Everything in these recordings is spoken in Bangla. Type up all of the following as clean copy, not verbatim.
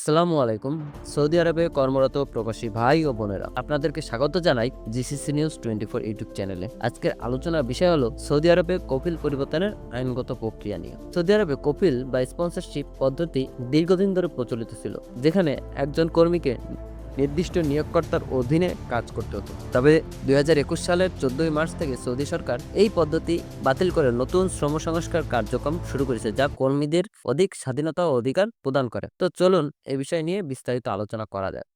আসসালামু আলাইকুম। সৌদি আরবে কর্মরত প্রবাসী ভাই ও বোনেরা, আপনাদেরকে স্বাগত জানাই জিসিসি নিউজ 24 ইউটিউব চ্যানেলে। আজকের আলোচনার বিষয় হলো সৌদি আরবে কফিল পরিবর্তনের আইনগত প্রক্রিয়া নিয়ে। সৌদি আরবে কফিল বা স্পন্সরশিপ পদ্ধতি দীর্ঘদিন ধরে প্রচলিত ছিল, যেখানে একজন কর্মীকে নির্দিষ্ট নিয়োগকর্তার অধীনে কাজ করতে হতো। তবে 2021 সালের 14 মার্চ থেকে সৌদি সরকার এই পদ্ধতি বাতিল করে নতুন শ্রম সংস্কার কার্যক্রম শুরু করেছে, যা কর্মীদের অধিক স্বাধীনতা ও অধিকার প্রদান করে। তো চলুন এই বিষয় নিয়ে বিস্তারিত আলোচনা করা যায়।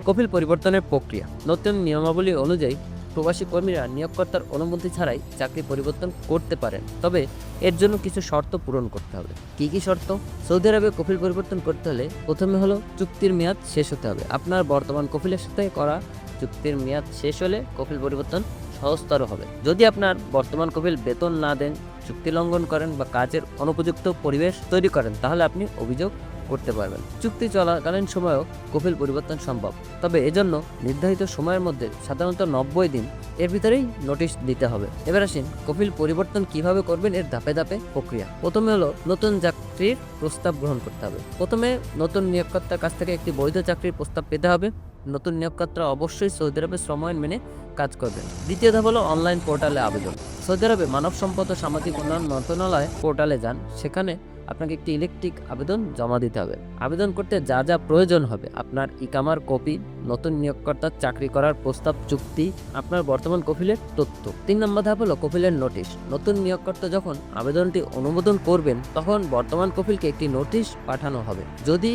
কফিল পরিবর্তনের প্রক্রিয়া। নতুন নিয়মাবলী অনুযায়ী প্রবাসী কর্মীরা নিয়োগকর্তার অনুমতি ছাড়াই চাকরি পরিবর্তন করতে পারেন, তবে এর জন্য কিছু শর্ত পূরণ করতে হবে। কি কি শর্ত? সৌদি আরবে কফিল পরিবর্তন করতে হলে প্রথমে হলো চুক্তির মেয়াদ শেষ হতে হবে। আপনার বর্তমান কফিলের সাথে করা চুক্তির মেয়াদ শেষ হলে কফিল পরিবর্তন সহজতর হবে। যদি আপনার বর্তমান কফিল বেতন না দেন, চুক্তি লঙ্ঘন করেন বা কাজের অনুপযুক্ত পরিবেশ তৈরি করেন, তাহলে আপনি অভিযোগ করতে পারবেন। চুক্তি চলাকালীন সময়েও কফিল পরিবর্তন সম্ভব, তবে এজন্য নির্ধারিত সময়ের মধ্যে, সাধারণত 90 দিন এর ভিতরেই নোটিশ দিতে হবে। এবার আসেন কফিল পরিবর্তন কিভাবে করবেন, এর ধাপে ধাপে প্রক্রিয়া। প্রথমে হলো নতুন চাকরির প্রস্তাব গ্রহণ করতে হবে। প্রথমে নতুন নিয়োগকর্তার কাছ থেকে একটি বৈধ চাকরির প্রস্তাব পেতে হবে। নতুন নিয়োগকর্তা অবশ্যই সৌদি আরবের শ্রম আইন মেনে কাজ করবেন। দ্বিতীয় ধাপ হলো অনলাইন পোর্টালে আবেদন। সৌদি আরবে মানব সম্পদ ও সামাজিক উন্নয়ন মন্ত্রণালয় পোর্টালে যান, সেখানে আপনাকে একটি ইলেকট্রিক আবেদন জমা দিতে হবে। আবেদন করতে যা যা প্রয়োজন হবে: আপনার ইকামার কপি, নতুন নিয়োগকর্তার চাকরি করার প্রস্তাব, চুক্তি, আপনার বর্তমান কফিলের তথ্য। 3 নম্বর ধাপ হলো কফিলের নোটিশ। নতুন নিয়োগকর্তা যখন আবেদনটি অনুমোদন করবেন, তখন বর্তমান কফিলকে একটি নোটিশ পাঠানো হবে। যদি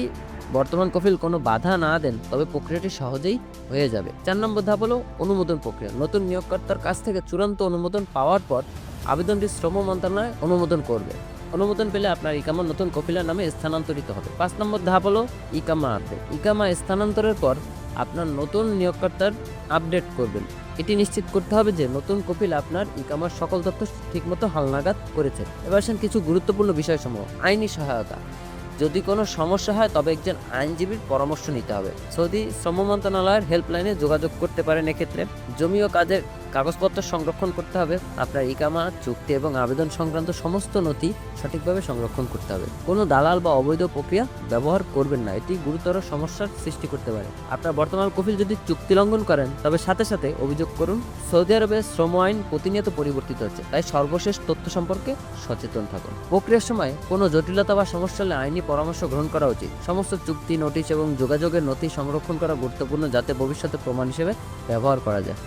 বর্তমান কফিল কোনো বাধা না দেন, তবে প্রক্রিয়াটি সহজেই হয়ে যাবে। 4 নম্বর ধাপ হলো অনুমোদন প্রক্রিয়া। নতুন নিয়োগকর্তার কাছ থেকে চূড়ান্ত অনুমোদন পাওয়ার পর আবেদনটি শ্রম মন্ত্রণালয় অনুমোদন করবে। অনুমোদন পেলে আপনার ইকামা নতুন কফিলের নামে স্থানান্তরিত হবে। 5 নম্বর ধাপ হলো ইকামা আপডেট। ইকামা স্থানান্তরের পর আপনার নতুন নিয়োগকর্তার আপডেট করবেন। এটি নিশ্চিত করতে হবে যে নতুন কফিল আপনার ইকামার সকল তথ্য ঠিকমতো হালনাগাদ করেছে। এবার আসেন কিছু গুরুত্বপূর্ণ বিষয়সমূহ। আইনি সহায়তা। যদি কোনো সমস্যা হয়, তবে একজন আইনজীবীর পরামর্শ নিতে হবে। সৌদি শ্রম মন্ত্রণালয়ের হেল্পলাইনে যোগাযোগ করতে পারেন। এক্ষেত্রে জমি ও কাজের কাগজপত্র সংরক্ষণ করতে হবে। আপনার ইকামা, চুক্তি এবং আবেদন সংক্রান্ত সমস্ত নথি সঠিকভাবে সংরক্ষণ করতে হবে। কোনো দালাল বা অবৈধ প্রক্রিয়া ব্যবহার করবেন না, এটি গুরুতর সমস্যার সৃষ্টি করতে পারে। আপনার বর্তমান কফিল যদি চুক্তি লঙ্ঘন করেন, তবে সাথে সাথে অভিযোগ করুন। সৌদি আরবে শ্রম আইন প্রতিনিয়ত পরিবর্তিত হচ্ছে, তাই সর্বশেষ তথ্য সম্পর্কে সচেতন থাকুন। প্রক্রিয়ার সময় কোনো জটিলতা বা সমস্যা হলে আইনি পরামর্শ গ্রহণ করা উচিত। সমস্ত চুক্তি, নোটিশ এবং যোগাযোগের নথি সংরক্ষণ করা গুরুত্বপূর্ণ, যাতে ভবিষ্যতে প্রমাণ হিসেবে ব্যবহার করা যায়।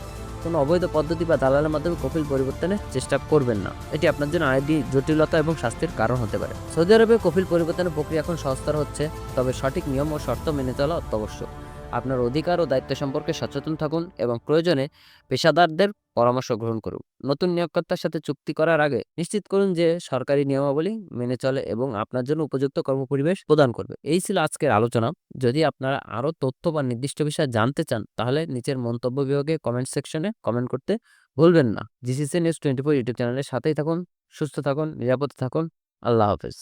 কোনো অবৈধ পদ্ধতি বা দালালের মাধ্যমে কফিল পরিবর্তনের চেষ্টা করবেন না, এটি আপনার জন্য আইনি জটিলতা এবং শাস্তির কারণ হতে পারে। সৌদি আরবে কফিল পরিবর্তনের প্রক্রিয়া এখন সহজতর হচ্ছে, তবে সঠিক নিয়ম ও শর্ত মেনে চলা অত্যাবশ্যক। আপনার অধিকার ও দায়িত্ব সম্পর্কে সচেতন থাকুন এবং প্রয়োজনে পেশাদারদের পরামর্শ গ্রহণ করুন। নতুন নিয়োগকর্তার সাথে চুক্তি করার আগে নিশ্চিত করুন যে সরকারি নিয়মাবলী মেনে চলে এবং আপনার জন্য উপযুক্ত কর্মপরিবেশ প্রদান করবে। এই ছিল আজকের আলোচনা। যদি আপনারা আরও তথ্য বা নির্দিষ্ট বিষয় জানতে চান, তাহলে নিচের মন্তব্য বিভাগে কমেন্ট সেকশনে কমেন্ট করতে ভুলবেন না। জিসিসি নিউজ 24 ইউটিউব চ্যানেলের সাথেই থাকুন। সুস্থ থাকুন, নিরাপদে থাকুন। আল্লাহ হাফেজ।